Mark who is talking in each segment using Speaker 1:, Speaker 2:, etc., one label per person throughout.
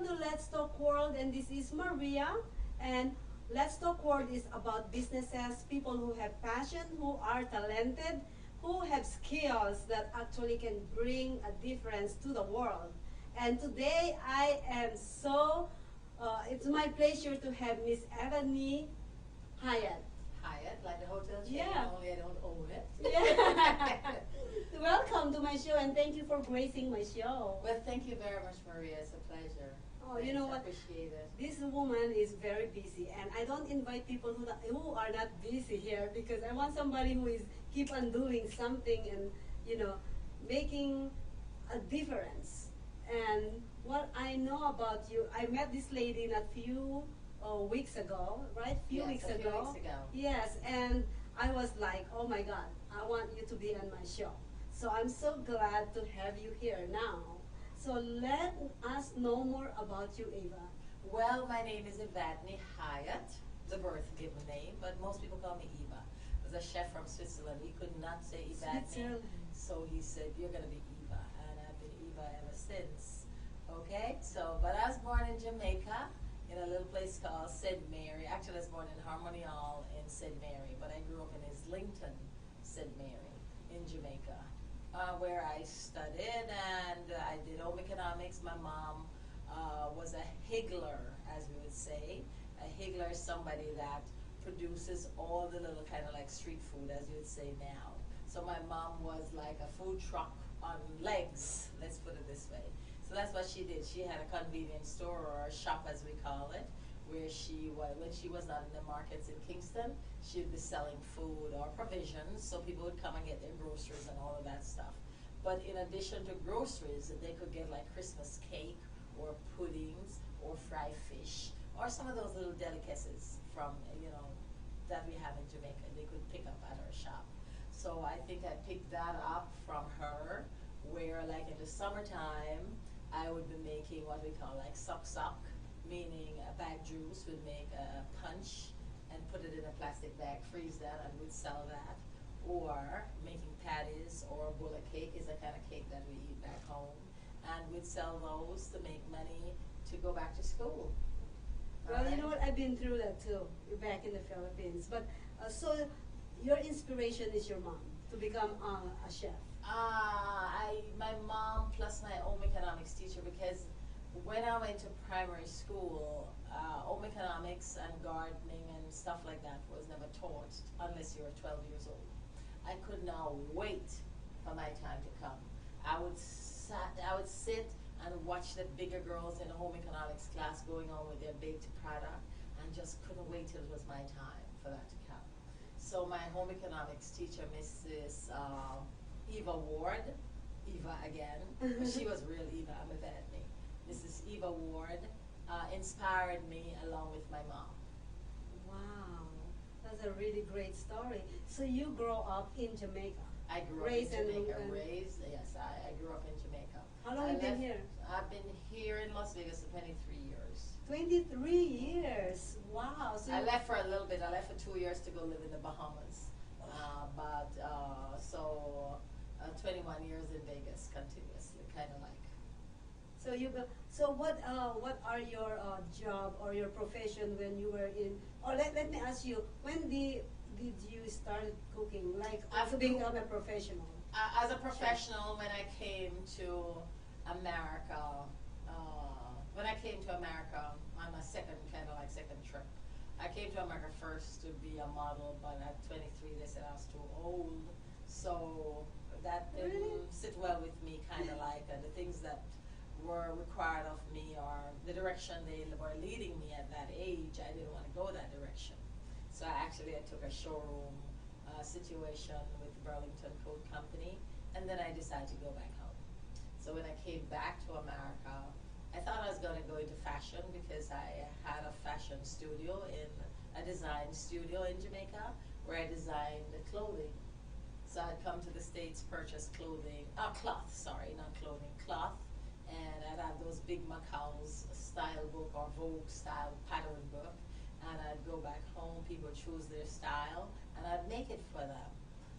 Speaker 1: to Let's Talk World, and this is Maria. And Let's Talk World is about businesses, people who have passion, who are talented, who have skills that actually can bring a difference to the world. And today I am it's my pleasure to have Miss Ebony Hyatt.
Speaker 2: Hyatt, like the hotel chain,
Speaker 1: Yeah.
Speaker 2: only I don't own it.
Speaker 1: Yeah. Welcome to my show, and thank you for gracing my show.
Speaker 2: Well, thank you very much, Maria. It's a pleasure.
Speaker 1: Oh, you know
Speaker 2: I
Speaker 1: what?
Speaker 2: appreciate it.
Speaker 1: This woman is very busy, and I don't invite people who are not busy here because I want somebody who is keep on doing something and you know making a difference. And what I know about you, I met this lady not few weeks ago, right? Few
Speaker 2: Yes,
Speaker 1: weeks
Speaker 2: a few
Speaker 1: ago.
Speaker 2: weeks ago.
Speaker 1: Yes, and I was like, oh my God, I want you to be on my show. So I'm so glad to have you here now. So let us know more about you, Ava.
Speaker 2: Well, my name is Evadne Hyatt, the birth given name, but most people call me Eva. There's a chef from Switzerland. He could not say Evadne,
Speaker 1: Switzerland.
Speaker 2: so he said, "You're going to be Eva," and I've been Eva ever since. Okay, so but I was born in Jamaica, in a little place called St. Mary. Actually, I was born in Harmony Hall in St. Mary, but I grew up in Islington, St. Mary, in Jamaica, where I studied and I did home economics. My mom was a higgler, as we would say. A higgler is somebody that produces all the little kind of like street food, as you would say now. So my mom was like a food truck on legs, let's put it this way. So that's what she did. She had a convenience store, or a shop as we call it, where when she was not in the markets in Kingston, she would be selling food or provisions, so people would come and get their groceries and all of that stuff. But in addition to groceries, they could get like Christmas cake or puddings or fried fish or some of those little delicacies from, that we have in Jamaica. They could pick up at our shop. So I think I picked that up from her, where like in the summertime, I would be making what we call like suck, meaning a bag juice. Would make a punch and put it in a plastic bag, freeze that, and we'd sell that. Or making patties, or bullet cake is a kind of cake that we eat back home, and we'd sell those to make money to go back to school.
Speaker 1: Well, you know what? I've been through that too, back in the Philippines. But so your inspiration is your mom to become a chef.
Speaker 2: My mom plus my home economics teacher, because when I went to primary school, home economics and gardening and stuff like that was never taught unless you were 12 years old. I could not wait for my time to come. I would sit and watch the bigger girls in the home economics class going on with their baked product, and just couldn't wait till it was my time for that to come. So my home economics teacher, Mrs. Eva Ward, Eva again, but she was real Eva, I'm a bad name. Mrs. Eva Ward inspired me along with my mom.
Speaker 1: Wow, that's a really great story. So you grow up in Jamaica.
Speaker 2: I grew up
Speaker 1: Raised
Speaker 2: in Jamaica,
Speaker 1: and-
Speaker 2: yes, I grew up in Jamaica.
Speaker 1: How long have you been here?
Speaker 2: I've been here in Las Vegas for 23 years.
Speaker 1: 23 years. Wow. So
Speaker 2: I left for a little bit. I left for 2 years to go live in the Bahamas. 21 years in Vegas continuously, kind of like.
Speaker 1: So so what are your job or your profession when you were in? Or let me ask you, when did you start cooking? Like to become a professional?
Speaker 2: As a professional, when I came to America, on my second trip, I came to America first to be a model, but at 23 they said I was too old, so that didn't sit well with me, kind of like, the things that were required of me or the direction they were leading me at that age, I didn't want to go that direction. So I took a showroom situation with the Burlington Coat Company, and then I decided to go back home. So when I came back to America, I thought I was going to go into fashion because I had a fashion studio, a design studio in Jamaica, where I designed clothing. So I'd come to the States, purchase cloth, and I'd have those big Macau's style book or Vogue style pattern book, and I'd go back home, people choose their style, and I'd make it for them.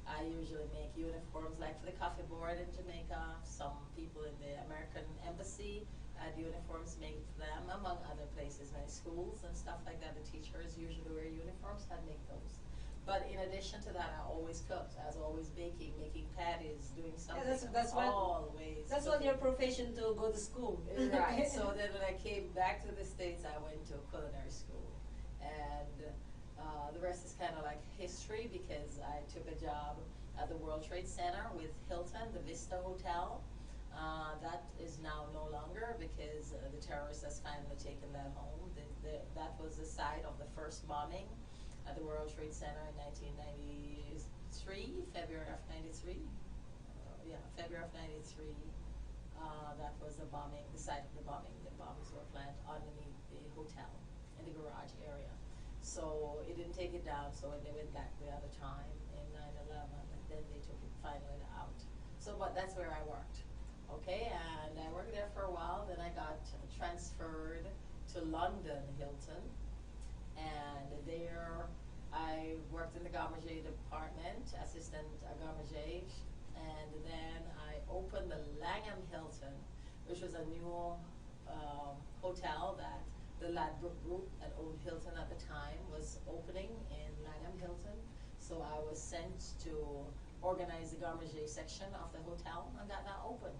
Speaker 2: I usually make uniforms like for the coffee board in Jamaica, some people in the American embassy, I had uniforms made for them, among other places, like schools and stuff like that. The teachers usually wear uniforms, I'd make those. But in addition to that, I always cooked. I was always baking, making patties, doing something.
Speaker 1: That's what
Speaker 2: always.
Speaker 1: that's what your profession to go to school.
Speaker 2: Right. So then when I came back to the States, I went to culinary school, and the rest is kind of like history, because I took a job at the World Trade Center with Hilton, the Vista Hotel. That is now no longer, because the terrorists has finally taken that home. That was the site of the first bombing at the World Trade Center in 1993, February of 93. February of 93. That was the bombing, the site of the bombing. The bombs were planted underneath the hotel in the garage area. So it didn't take it down, so when they went back the other time in 9/11, then they took it finally out. So, but that's where I worked. Okay, and I worked there for a while, then I got transferred to London Hilton, and there I worked in the garde manger department, assistant garde manger, and then I opened the Langham Hilton, which was a new hotel that the Ladbroke Group that owned Hilton at the time was opening in Langham Hilton. So I was sent to organize the garde manger section of the hotel and got that opened.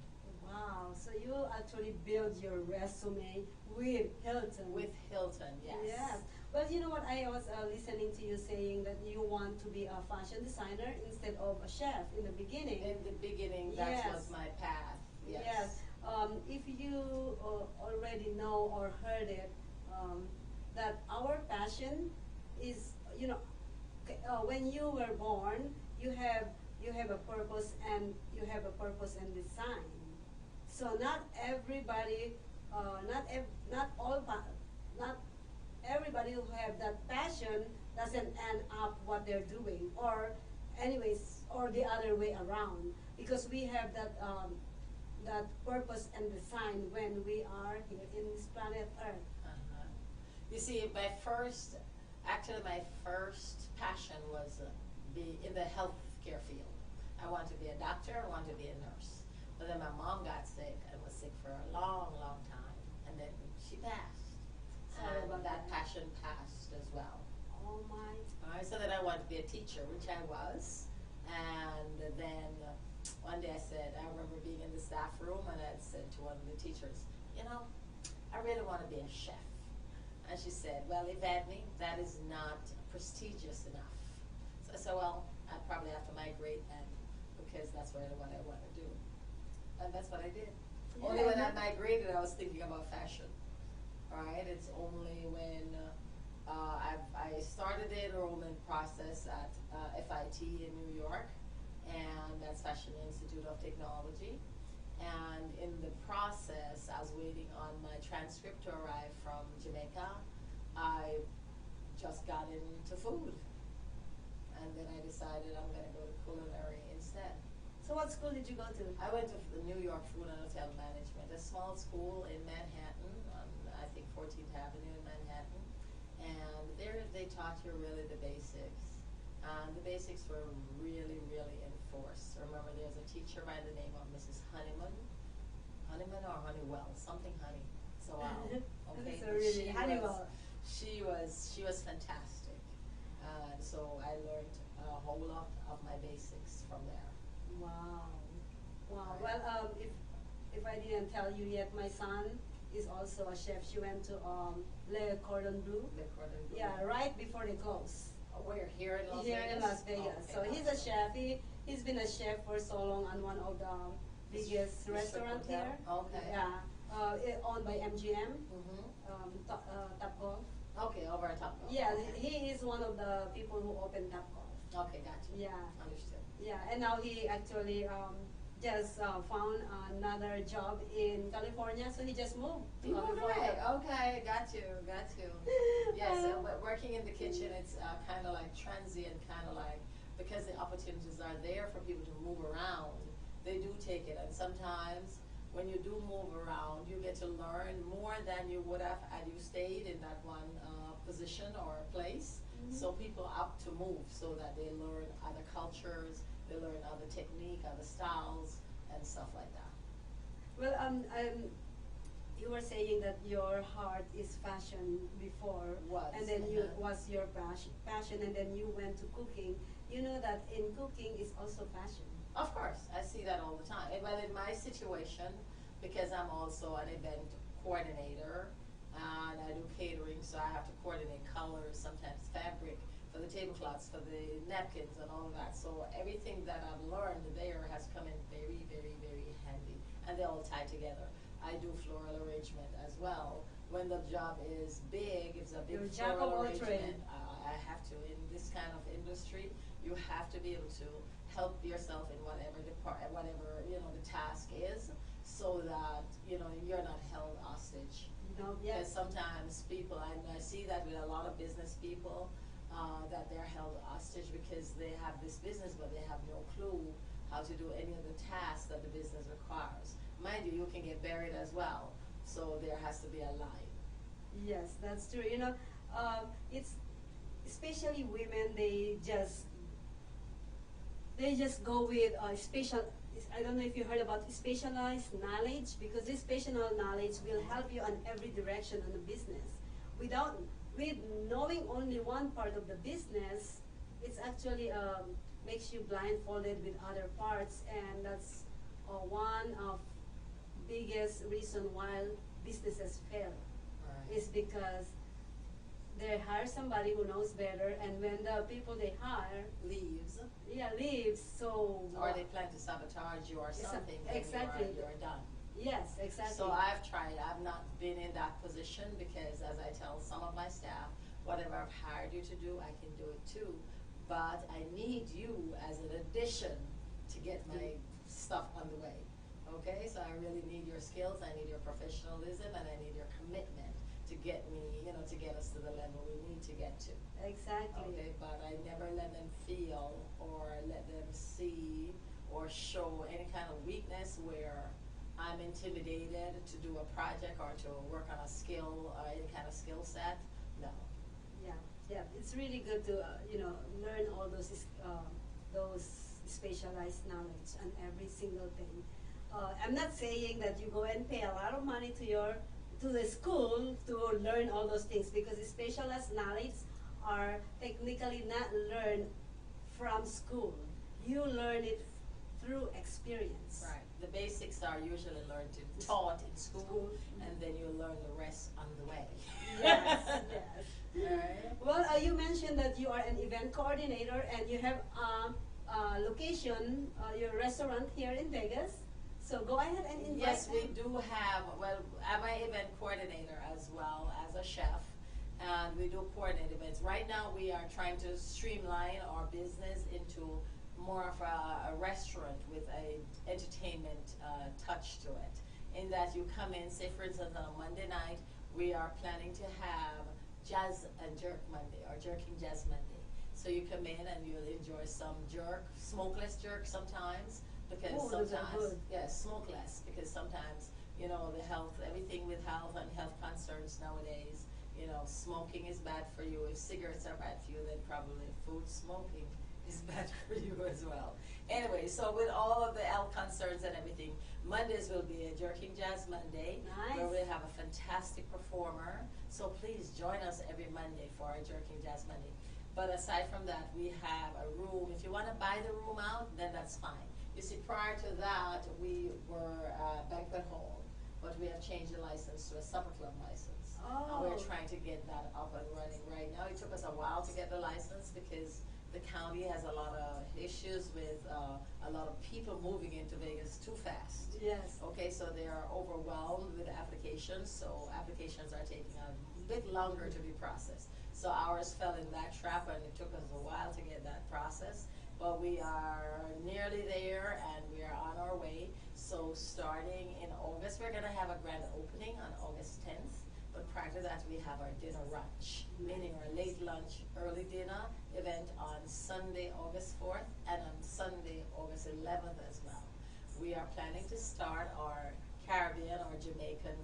Speaker 1: Wow, so you actually build your resume with Hilton.
Speaker 2: With Hilton, yes.
Speaker 1: Yes. Well, you know what, I was listening to you saying that you want to be a fashion designer instead of a chef in the beginning.
Speaker 2: In the beginning, that
Speaker 1: Yes.
Speaker 2: was my path. Yes.
Speaker 1: Yes. If you already know or heard it, that our passion is, you know, when you were born, you have a purpose, and you have a purpose and design. So not everybody, not everybody who have that passion doesn't end up what they're doing, or anyways, or the other way around, because we have that purpose and design when we are here in this planet Earth.
Speaker 2: You see, actually my first passion was be in the healthcare field. I wanted to be a doctor, I wanted to be a nurse. But then my mom got sick and was sick for a long, long time, and then she passed.
Speaker 1: Sorry
Speaker 2: And
Speaker 1: about
Speaker 2: that
Speaker 1: that.
Speaker 2: passion passed as well.
Speaker 1: Oh my.
Speaker 2: Alright, so then I wanted to be a teacher, which I was. And then one day I remember being in the staff room, and I said to one of the teachers, you know, I really want to be a chef. And she said, well, Evadne, that is not prestigious enough. So I said, well, I'd probably have to migrate, and because that's really what I want to do. And that's what I did.
Speaker 1: Yeah.
Speaker 2: Only when I migrated, I was thinking about fashion. All right, it's only when I started the enrollment process at FIT in New York, and that's Fashion Institute of Technology. And in the process, I was waiting on my transcript to arrive from Jamaica. I just got into food. And then I decided I'm going to go to culinary instead.
Speaker 1: So what school did you go to?
Speaker 2: I went to the New York Food and Hotel Management, a small school in Manhattan, on I think 14th Avenue in Manhattan. And there they taught you really the basics. The basics were really, really enforced. Remember, there's a teacher by the name of Mrs. Honeyman or Honeywell, something Honey. So okay,
Speaker 1: So really, Honeywell.
Speaker 2: She was fantastic. So I learned a whole lot of my basics from there.
Speaker 1: Wow. Wow. Well, if I didn't tell you yet, my son is also a chef. She went to Le Cordon Bleu.
Speaker 2: Le Cordon Bleu.
Speaker 1: Yeah, right before they close.
Speaker 2: Where? Here in Las
Speaker 1: Here
Speaker 2: Vegas?
Speaker 1: in Las Vegas.
Speaker 2: Oh, okay,
Speaker 1: So he's a chef. He's been a chef for so long on one of the biggest
Speaker 2: District
Speaker 1: restaurant
Speaker 2: Hotel?
Speaker 1: here.
Speaker 2: Okay.
Speaker 1: Yeah. Owned by MGM.
Speaker 2: Mm-hmm.
Speaker 1: Top Golf.
Speaker 2: Okay, over at Top Golf.
Speaker 1: Yeah,
Speaker 2: Okay.
Speaker 1: he is one of the people who opened Top Golf.
Speaker 2: Okay, gotcha.
Speaker 1: Yeah.
Speaker 2: Understood.
Speaker 1: Yeah, and now he actually just found another job in California, so he just moved to California.
Speaker 2: Okay, got you. Yes, but working in the kitchen, it's kind of like transient, kind of like, because the opportunities are there for people to move around, they do take it. And sometimes when you do move around, you get to learn more than you would have had you stayed in that one position or place.
Speaker 1: Mm-hmm.
Speaker 2: So people opt to move so that they learn other cultures, they learn other technique, other styles, and stuff like that.
Speaker 1: Well, you were saying that your heart is fashion before,
Speaker 2: Was,
Speaker 1: and then you
Speaker 2: uh-huh.
Speaker 1: was your passion, and then you went to cooking. You know that in cooking is also fashion.
Speaker 2: Of course, I see that all the time. Well, in my situation, because I'm also an event coordinator and I do catering, so I have to coordinate colors, sometimes fabric for the tablecloths, for the napkins, and all of that. So everything that I've learned there has come in very, very, very handy, and they all tie together. I do floral arrangement as well. When the job is big, if it's a big
Speaker 1: You're a jack of
Speaker 2: floral
Speaker 1: all
Speaker 2: arrangement,
Speaker 1: trades.
Speaker 2: I have to. In this kind of industry, you have to be able to help yourself in whatever whatever the task is, so that you're not held hostage.
Speaker 1: No,
Speaker 2: Because
Speaker 1: yes.
Speaker 2: sometimes people, I see that with a lot of business people, that they're held hostage because they have this business, but they have no clue how to do any of the tasks that the business requires. Mind you, you can get buried as well, so there has to be a line.
Speaker 1: Yes, that's true. It's especially women. They just go with special. I don't know if you heard about specialized knowledge, because this special knowledge will help you on every direction on the business. Without with knowing only one part of the business, it's actually makes you blindfolded with other parts, and that's one of biggest reason why businesses fail
Speaker 2: Right.
Speaker 1: is because they hire somebody who knows better, and when the people they hire,
Speaker 2: Leaves,
Speaker 1: yeah, leaves, so
Speaker 2: or they plan to sabotage you or something, then
Speaker 1: exactly.
Speaker 2: you're done.
Speaker 1: Yes, exactly.
Speaker 2: So I've tried. I've not been in that position because, as I tell some of my staff, whatever I've hired you to do, I can do it too. But I need you as an addition to get my stuff on the way. Okay, so I really need your skills. I need your professionalism, and I need your commitment to get me, to get us to the level we need to get to.
Speaker 1: Exactly.
Speaker 2: Okay, but I never let them feel or let them see or show any kind of weakness where I'm intimidated to do a project or to work on a skill or any kind of skill set. No.
Speaker 1: Yeah, yeah. It's really good to learn all those specialized knowledge on every single thing. I'm not saying that you go and pay a lot of money to the school to learn all those things, because the specialized knowledge are technically not learned from school. You learn it through experience.
Speaker 2: Right. The basics are usually taught in school, and then you learn the rest on the way.
Speaker 1: Yes, yes.
Speaker 2: All right.
Speaker 1: Well, you mentioned that you are an event coordinator and you have location, your restaurant here in Vegas. So go ahead and invite
Speaker 2: Yes,
Speaker 1: them.
Speaker 2: we do have, well, I'm an event coordinator as well as a chef, and we do coordinate events. Right now, we are trying to streamline our business into more of a restaurant with a entertainment touch to it. In that you come in, say for instance on a Monday night, we are planning to have Jazz and Jerk Monday, or Jerking Jazz Monday. So you come in and you'll enjoy some jerk, smokeless jerk sometimes, because
Speaker 1: Oh, those are
Speaker 2: sometimes,
Speaker 1: good.
Speaker 2: yes, smokeless, because sometimes, the health, everything with health and health concerns nowadays, smoking is bad for you. If cigarettes are bad for you, then probably food smoking is bad for you as well. Anyway, so with all of the health concerns and everything, Mondays will be a Jerking Jazz Monday,
Speaker 1: Nice.
Speaker 2: where we'll have a fantastic performer. So please join us every Monday for our Jerking Jazz Monday. But aside from that, we have a room. If you want to buy the room out, then that's fine. You see, prior to that, we were a banquet hall, but we have changed the license to a supper club license. And
Speaker 1: Oh.
Speaker 2: we're trying to get that up and running right now. It took us a while to get the license because the county has a lot of issues with a lot of people moving into Vegas too fast.
Speaker 1: Yes.
Speaker 2: Okay, so they are overwhelmed with applications, so applications are taking a bit longer to be processed. So ours fell in that trap, and it took us a while to get that processed. But we are nearly there, and we are on our way. So starting in August, we're going to have a grand opening on August 10th. But prior to that, we have our dinner brunch, meaning our late lunch, early dinner event on Sunday, August 4th, and on Sunday, August 11th as well. We are planning to start our Caribbean or Jamaican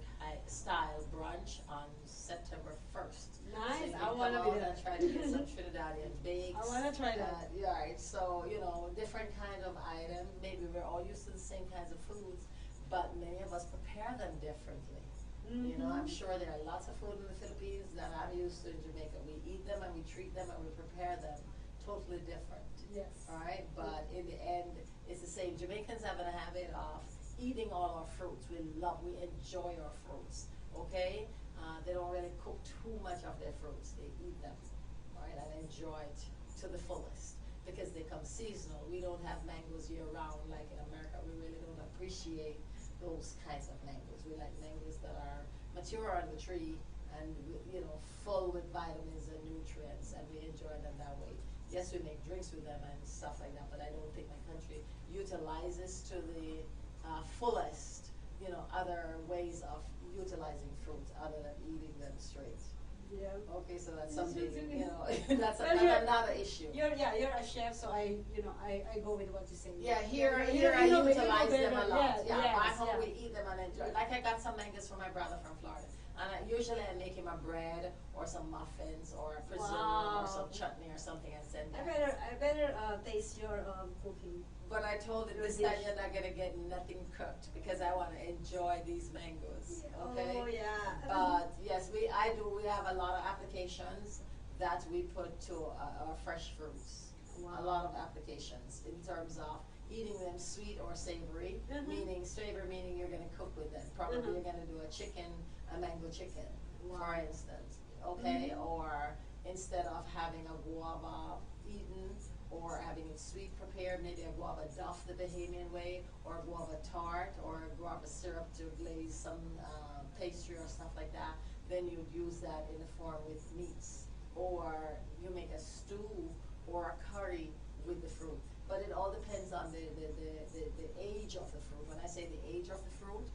Speaker 2: style brunch on September 1st.
Speaker 1: Nice.
Speaker 2: So you
Speaker 1: I
Speaker 2: can
Speaker 1: wanna
Speaker 2: come
Speaker 1: be
Speaker 2: out
Speaker 1: there.
Speaker 2: and try to get some Trinidadian bakes.
Speaker 1: I wanna try that.
Speaker 2: Yeah, right. So, different kind of item. Maybe we're all used to the same kinds of foods, but many of us prepare them differently. You know, I'm sure there are lots of food in the Philippines that I'm used to in Jamaica. We eat them and we treat them and we prepare them totally different.
Speaker 1: Yes.
Speaker 2: All right, but in the end, it's the same. Jamaicans have a habit of eating all our fruits. We enjoy our fruits. Okay, they don't really cook too much of their fruits. They eat them, all right, and enjoy it to the fullest because they come seasonal. We don't have mangoes year round like in America. We really don't appreciate those kinds of mangoes. We like mangoes that are mature on the tree and full with vitamins and nutrients, and we enjoy them that way. Yes, we make drinks with them and stuff like that, but I don't think my country utilizes to the fullest, other ways of utilizing fruits other than eating them straight.
Speaker 1: Yeah.
Speaker 2: Okay, so that's something, that's
Speaker 1: Well,
Speaker 2: another issue.
Speaker 1: You're a chef, so I go with what you say.
Speaker 2: Yeah, here I utilize them a lot. Back home we eat them and enjoy. Like I got some mangoes from my brother from Florida, and usually I make him a bread or some muffins or a preserve or some chutney or something and send
Speaker 1: I
Speaker 2: that.
Speaker 1: better taste your cooking.
Speaker 2: But I told him this time you're not gonna get nothing cooked because I want to enjoy these mangoes. Okay.
Speaker 1: Oh yeah.
Speaker 2: But yes, we have a lot of applications that we put to our fresh fruits.
Speaker 1: Wow.
Speaker 2: A lot of applications in terms of eating them sweet or savory, meaning you're going to cook with them. Probably you're going to do a mango chicken, for instance, okay? Or instead of having a guava eaten or having it sweet prepared, maybe a guava duff the Bahamian way, or a guava tart, or a guava syrup to glaze some pastry or stuff like that. Then you'd use that in the form with meats, or you make a stew or a curry with the fruit. But it all depends on the age of the fruit. When I say the age of the fruit,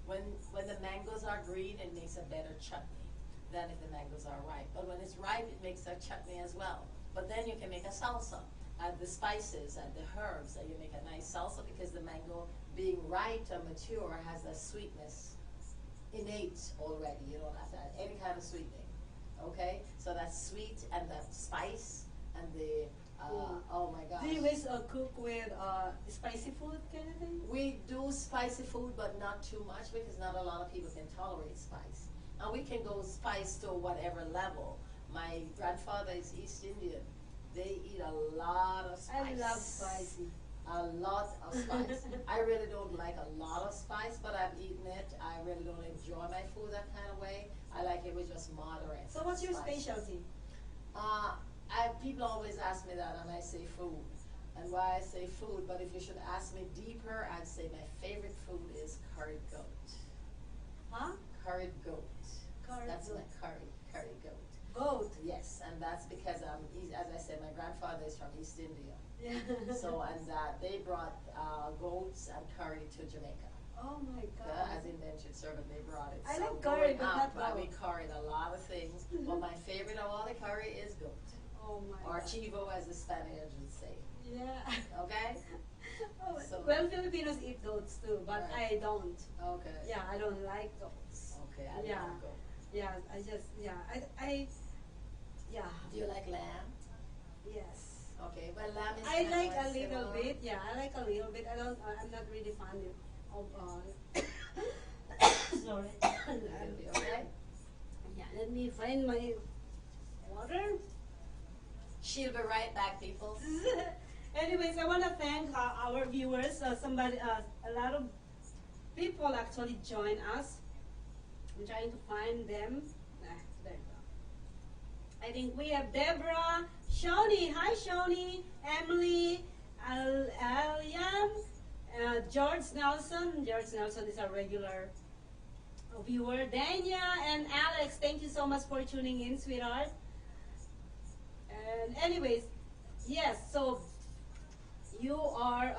Speaker 2: when the mangoes are green, it makes a better chutney than if the mangoes are ripe. But when it's ripe, it makes a chutney as well. But then you can make a salsa. Add the spices and the herbs, and you make a nice salsa because the mango, being ripe and mature, has a sweetness innate already. You don't have to add any kind of sweetening. Okay? So that's sweet and that spice and the oh my gosh.
Speaker 1: Do you guys cook with spicy food kind of thing?
Speaker 2: We do spicy food, but not too much because not a lot of people can tolerate spice. And we can go spice to whatever level. My grandfather is East Indian. They eat a lot of spice.
Speaker 1: I love spicy.
Speaker 2: A lot of spice. I really don't like a lot of spice, but I've eaten it. I really don't enjoy my food that kind of way. I like it with just moderate.
Speaker 1: So what's your
Speaker 2: spice.
Speaker 1: specialty?
Speaker 2: People always ask me that, and I say food. And why I say food, but if you should ask me deeper, I'd say my favorite food is curried goat.
Speaker 1: Huh?
Speaker 2: Curried goat. That's
Speaker 1: goat.
Speaker 2: my curry goat.
Speaker 1: Goat.
Speaker 2: Yes, and that's because as I said, my grandfather is from East India.
Speaker 1: Yeah.
Speaker 2: So they brought goats and curry to Jamaica.
Speaker 1: Oh my God.
Speaker 2: As indentured servant, they brought it.
Speaker 1: I
Speaker 2: so
Speaker 1: like curry,
Speaker 2: growing
Speaker 1: but not
Speaker 2: up, we
Speaker 1: goat.
Speaker 2: curried a lot of things. But my favorite of all the curry is goat.
Speaker 1: Oh my
Speaker 2: Or
Speaker 1: God.
Speaker 2: chivo, as the Spaniards would say.
Speaker 1: Yeah.
Speaker 2: Okay?
Speaker 1: Oh,
Speaker 2: So-
Speaker 1: well, Filipinos eat goats too, but
Speaker 2: Right.
Speaker 1: I don't.
Speaker 2: Okay.
Speaker 1: Yeah, I don't like goats.
Speaker 2: Okay, I
Speaker 1: Yeah.
Speaker 2: love goat.
Speaker 1: Yeah, yeah,
Speaker 2: Do you like lamb?
Speaker 1: yes.
Speaker 2: Okay, well, lamb is
Speaker 1: I
Speaker 2: kinda
Speaker 1: like a little
Speaker 2: similar.
Speaker 1: bit. Yeah, I like a little bit. I'm not really fond of. Sorry.
Speaker 2: You'll be okay?
Speaker 1: Yeah, let me find my water.
Speaker 2: She'll be right back, people.
Speaker 1: Anyways, I want to thank our viewers. A lot of people actually join us. I'm trying to find them. There you go. I think we have Deborah, Shoni. Hi, Shoni. Emily, Aliam, George Nelson. George Nelson is a regular viewer. Dania and Alex, thank you so much for tuning in, sweetheart. And anyways, yes, so you are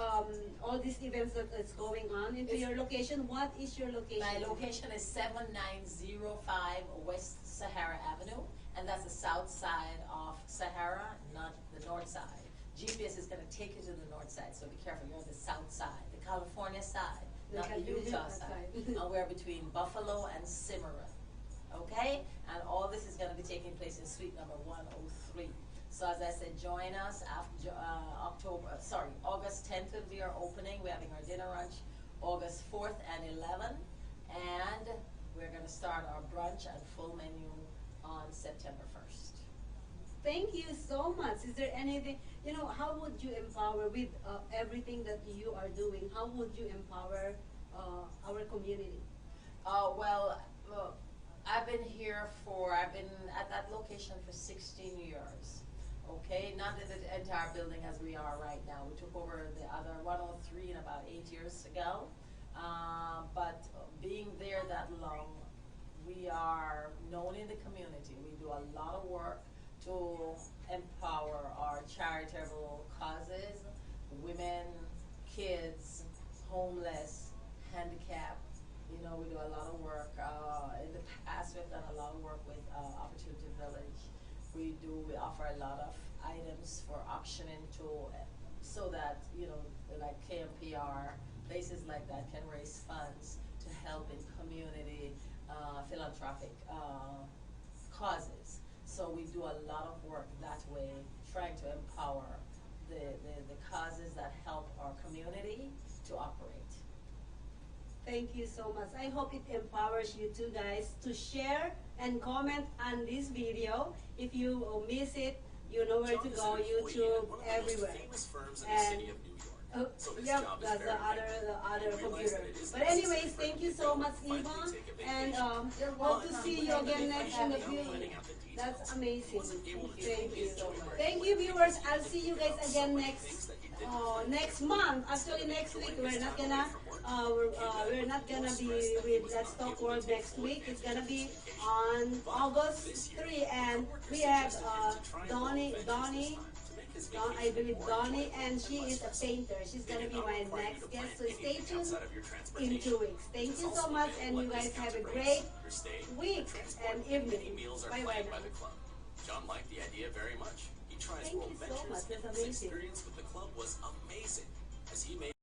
Speaker 1: all these events that is going on into your location. What is your location?
Speaker 2: My location is 7905 West Sahara Avenue, and that's the south side of Sahara, not the north side. GPS is going to take you to the north side, so be careful. You're on the south side, the California side, not the Utah side. And we're between Buffalo and Cimarron. Okay? And all this is going to be taking place in suite number 103. So as I said, join us after August 10th will be our opening. We're having our dinner lunch August 4th and 11th. And We're going to start our brunch and full menu on September 1st.
Speaker 1: Thank you so much. Is there anything, how would you empower with everything that you are doing? How would you empower our community?
Speaker 2: Well, I've been at that location for 16 years. Okay, not in the entire building as we are right now. We took over the other 103 in about 8 years ago. But being there that long, we are known in the community. We do a lot of work to empower our charitable causes, women, kids, homeless, handicapped. We do a lot of work. In the past, we've done a lot of work with Opportunity Village. We offer a lot of items for auctioning so that, like KMPR, places like that can raise funds to help in community philanthropic causes. So we do a lot of work that way, trying to empower the causes that help our community to operate.
Speaker 1: Thank you so much. I hope it empowers you two guys to share and comment on this video. If you miss it, you know where to go, YouTube, everywhere. And yep, that's the other computer. But anyways, thank you so much, Eva, and hope to see you again next in the building. That's amazing. Thank you. Thank you, viewers. I'll see you guys again next month. Actually, next week we're not gonna be with Let's Talk World next week. It's gonna be on August 3, and we have I believe Donnie, and she is a painter. She's gonna be my next guest. So stay tuned in 2 weeks. Thank you so much, and you guys have a great week and evening. Bye bye now.
Speaker 3: John liked the idea very much. He tries
Speaker 1: Thank you so much. That's amazing.
Speaker 3: His experience with the club was amazing, as he made